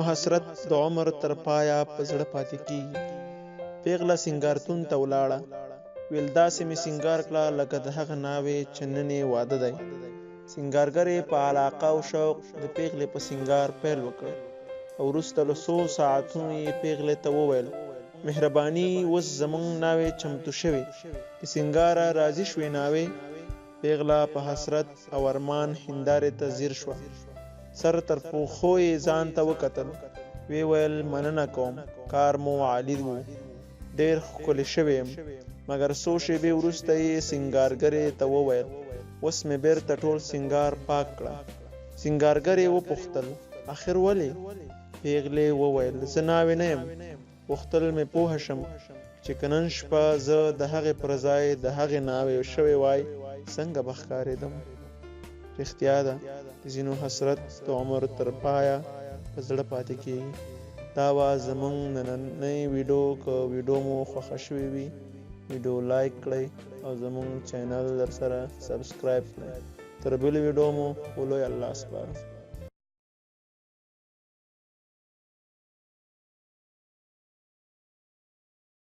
حسرت د عمر تر پایا په زړه پاتې کیږي. پیغله سنگارتون ته ولاړه، ویل داسې مې سنگار کړه لکه د هغه ناوې چې نن یې واده دی. سنگارګرې په علاقه او شوق د پیغلې په سنگار پیل وکړ او وروسته له څو ساعتونو یې پیغلې ته وویل مهرباني اوس زموږ ناوې چمتو شوې، د سنگاره راضي شوې ناوې؟ پیغله په حسرت او ارمان هندارې ته ځیر شوه. سر تر پښو یې ځان ته وکتل، وی ویل مننه کوم، کار مو عالی و، ډېر ښکلی شوی یم. مګر څو شېبې وروسته یې سنگارګرې ته وویل اوس مې بیرته ټول سنگار پاک کړه. سنگارګرې وپوښتل اخر ولې؟ پیغلې وویل زه ناوې نه یم، غوښتل مې پوه شم چې که نن شپه زه د هغې پر ځای د هغې ناوې شوی وای څنګه به ښکارېدم. رښتیا ده د ځینو حسرت د عمر تر پایه په زړه پاتې کېږي. دا وه زموږ نننۍ ویډیو. که ویډیو مو خوښه شوې وي ویډیو لایک کړئ او زموږ چینل در سره سبسکرایب کړئ. تر بلې ویډیو مو ولوی الله سپارم.